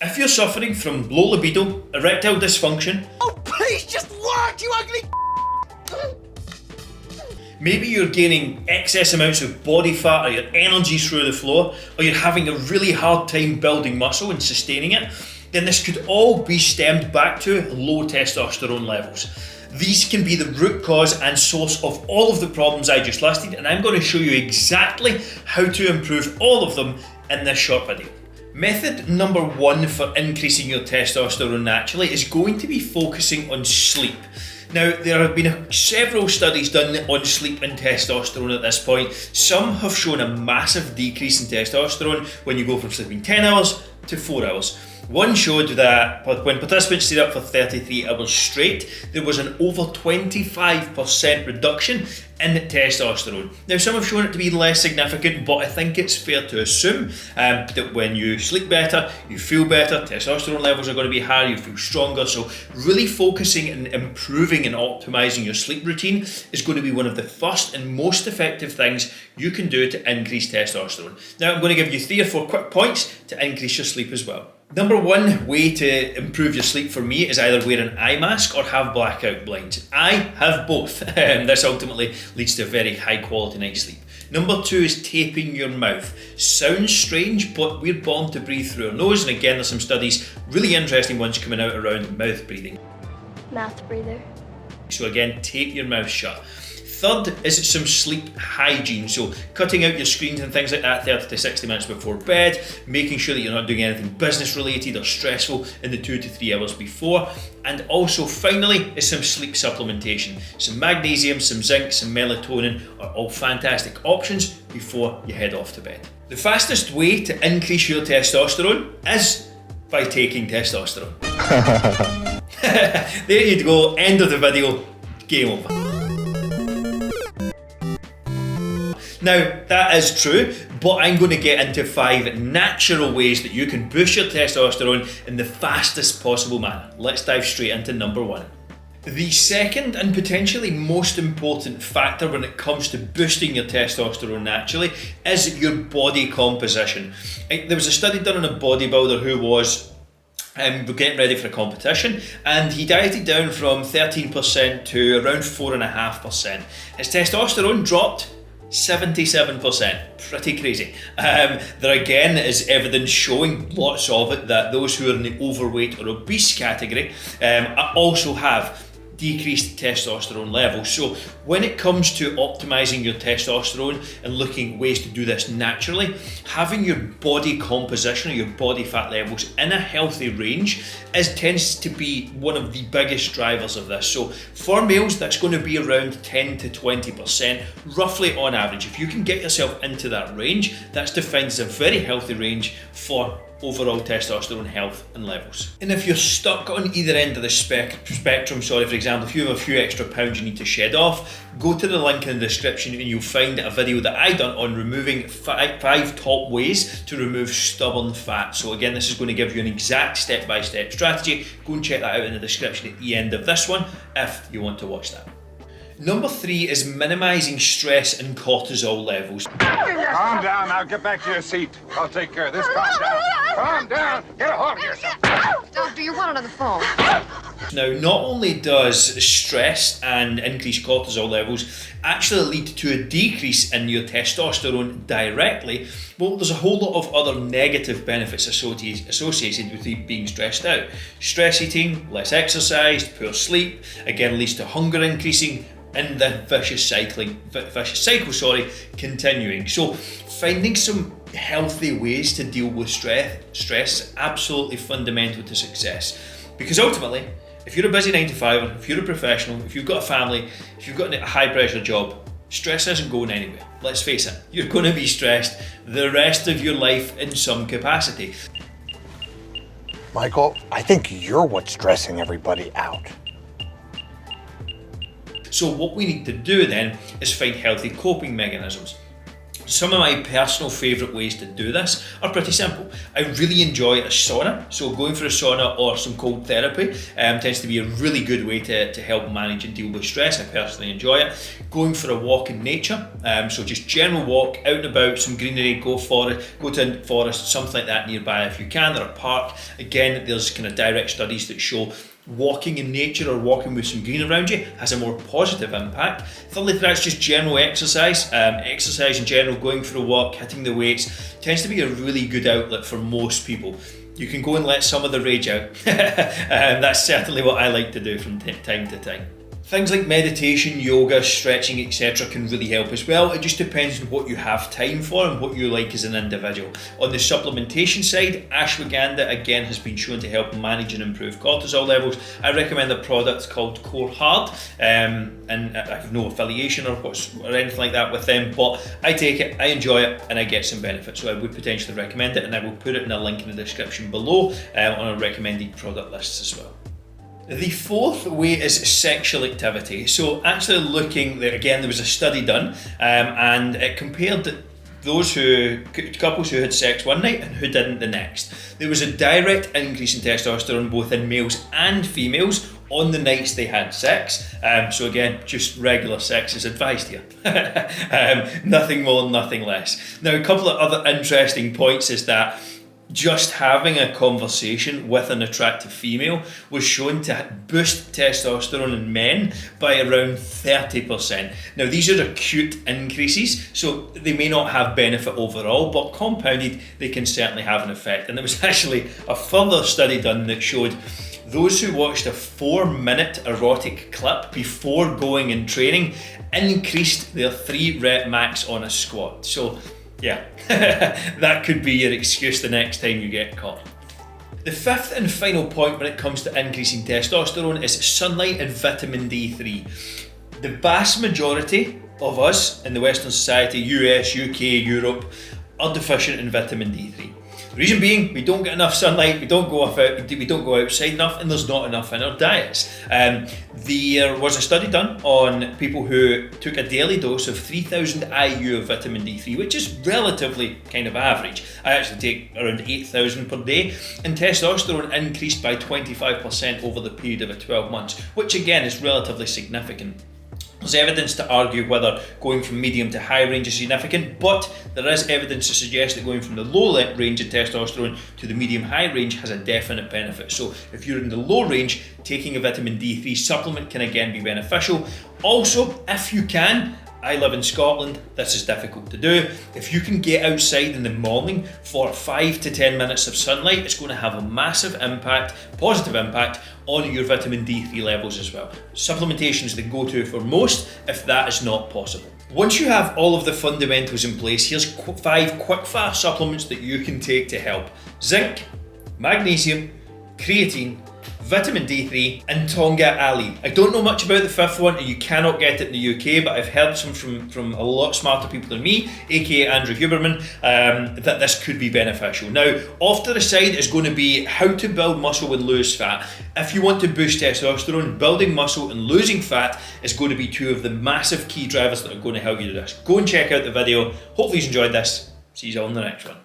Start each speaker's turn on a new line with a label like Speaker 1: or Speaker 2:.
Speaker 1: If you're suffering from low libido, erectile dysfunction,
Speaker 2: Oh, please just work, you ugly.
Speaker 1: maybe you're gaining excess amounts of body fat or your energy's through the floor, or you're having a really hard time building muscle and sustaining it, then this could all be stemmed back to low testosterone levels. These can be the root cause and source of all of the problems I just listed, and I'm going to show you exactly how to improve all of them in this short video. Method number one for increasing your testosterone naturally is going to be focusing on sleep. Now, there have been several studies done on sleep and testosterone at this point. Some have shown a massive decrease in testosterone when you go from sleeping 10 hours to 4 hours. One showed that when participants stayed up for 33 hours straight, there was an over 25% reduction in testosterone. Now, some have shown it to be less significant, but I think it's fair to assume that when you sleep better, you feel better, testosterone levels are going to be higher, you feel stronger. So really focusing and improving and optimizing your sleep routine is going to be one of the first and most effective things you can do to increase testosterone. Now, I'm going to give you 3 or 4 quick points to increase your sleep as well. Number one way to improve your sleep for me is either wear an eye mask or have blackout blinds. I have both. This ultimately leads to a very high quality night's sleep. Number 2 is taping your mouth. Sounds strange, but we're born to breathe through our nose, and again there's some studies, really interesting ones coming out around mouth breathing.
Speaker 3: Mouth breather.
Speaker 1: So again, tape your mouth shut. Third is some sleep hygiene, so cutting out your screens and things like that 30 to 60 minutes before bed, making sure that you're not doing anything business related or stressful in the 2 to 3 hours before, and also finally is some sleep supplementation. Some magnesium, some zinc, some melatonin are all fantastic options before you head off to bed. The fastest way to increase your testosterone is by taking testosterone. There you go, end of the video, game over. Now, that is true, but I'm going to get into 5 natural ways that you can boost your testosterone in the fastest possible manner. Let's dive straight into number 1. The second and potentially most important factor when it comes to boosting your testosterone naturally is your body composition. There was a study done on a bodybuilder who was getting ready for a competition, and he dieted down from 13% to around 4.5%. His testosterone dropped 77%, pretty crazy. There again is evidence showing, lots of it, that those who are in the overweight or obese category also have decreased testosterone levels. So when it comes to optimizing your testosterone and looking ways to do this naturally, having your body composition or your body fat levels in a healthy range tends to be one of the biggest drivers of this. So for males, that's going to be around 10 to 20%, roughly on average. If you can get yourself into that range, that's defined as a very healthy range for overall testosterone health and levels. And if you're stuck on either end of the spectrum, for example, if you have a few extra pounds you need to shed off, go to the link in the description and you'll find a video that I done on removing 5 top ways to remove stubborn fat. So again, this is going to give you an exact step-by-step strategy. Go and check that out in the description at the end of this one if you want to watch that. Number 3 is minimizing stress and cortisol levels.
Speaker 4: Calm down, now get back to your seat. I'll take care of this. Calm down. Calm down. Get a hold of yourself.
Speaker 3: Doctor, you want another phone?
Speaker 1: Now, not only does stress and increased cortisol levels actually lead to a decrease in your testosterone directly, well, there's a whole lot of other negative benefits associated with being stressed out. Stress eating, less exercise, poor sleep, again leads to hunger increasing, and the vicious cycle continuing. So finding some healthy ways to deal with stress is absolutely fundamental to success, because ultimately, if you're a busy 9 to 5, if you're a professional, if you've got a family, if you've got a high pressure job, stress isn't going anywhere. Let's face it, you're going to be stressed the rest of your life in some capacity.
Speaker 2: Michael, I think you're what's stressing everybody out.
Speaker 1: So what we need to do then is find healthy coping mechanisms. Some of my personal favourite ways to do this are pretty simple. I really enjoy a sauna, so going for a sauna or some cold therapy tends to be a really good way to help manage and deal with stress. I personally enjoy it. Going for a walk in nature, so just general walk, out and about, some greenery, go to a forest, something like that nearby if you can, or a park. Again, there's kind of direct studies that show walking in nature or walking with some green around you has a more positive impact. Thirdly, that's just general exercise. Exercise in general, going for a walk, hitting the weights, tends to be a really good outlet for most people. You can go and let some of the rage out. That's certainly what I like to do from time to time. Things like meditation, yoga, stretching, etc. can really help as well. It just depends on what you have time for and what you like as an individual. On the supplementation side, ashwagandha again has been shown to help manage and improve cortisol levels. I recommend a product called Core Hard, and I have no affiliation or anything like that with them, but I take it, I enjoy it, and I get some benefit. So I would potentially recommend it, and I will put it in a link in the description below on a recommended product list as well. The fourth way is sexual activity. So actually looking, again, there was a study done and it compared couples who had sex one night and who didn't the next. There was a direct increase in testosterone both in males and females on the nights they had sex. So again, just regular sex is advised here. Nothing more, nothing less. Now, a couple of other interesting points is that just having a conversation with an attractive female was shown to boost testosterone in men by around 30%. Now, these are acute increases, so they may not have benefit overall, but compounded, they can certainly have an effect. And there was actually a further study done that showed those who watched a 4-minute erotic clip before going and training increased their 3-rep max on a squat. So yeah, that could be your excuse the next time you get caught. The fifth and final point when it comes to increasing testosterone is sunlight and vitamin D3. The vast majority of us in the Western society, US, UK, Europe, are deficient in vitamin D3. The reason being, we don't get enough sunlight, we don't go outside enough, and there's not enough in our diets. There was a study done on people who took a daily dose of 3000 IU of vitamin D3, which is relatively kind of average. I actually take around 8000 per day, and testosterone increased by 25% over the period of 12 months, which again is relatively significant. There's evidence to argue whether going from medium to high range is significant, but there is evidence to suggest that going from the low range of testosterone to the medium-high range has a definite benefit. So if you're in the low range, taking a vitamin D3 supplement can again be beneficial. Also, if you can, I live in Scotland, this is difficult to do. If you can get outside in the morning for 5 to 10 minutes of sunlight, it's going to have a massive impact, positive impact, on your vitamin D3 levels as well. Supplementation is the go-to for most if that is not possible. Once you have all of the fundamentals in place, here's 5 quick-fire supplements that you can take to help. Zinc, magnesium, creatine, vitamin D3 and Tonga Ali. I don't know much about the fifth one, and you cannot get it in the UK, but I've heard some from a lot smarter people than me, aka Andrew Huberman, that this could be beneficial. Now, off to the side is going to be how to build muscle and lose fat. If you want to boost testosterone, building muscle and losing fat is going to be 2 of the massive key drivers that are going to help you do this. Go and check out the video. Hopefully you've enjoyed this. See you all in the next one.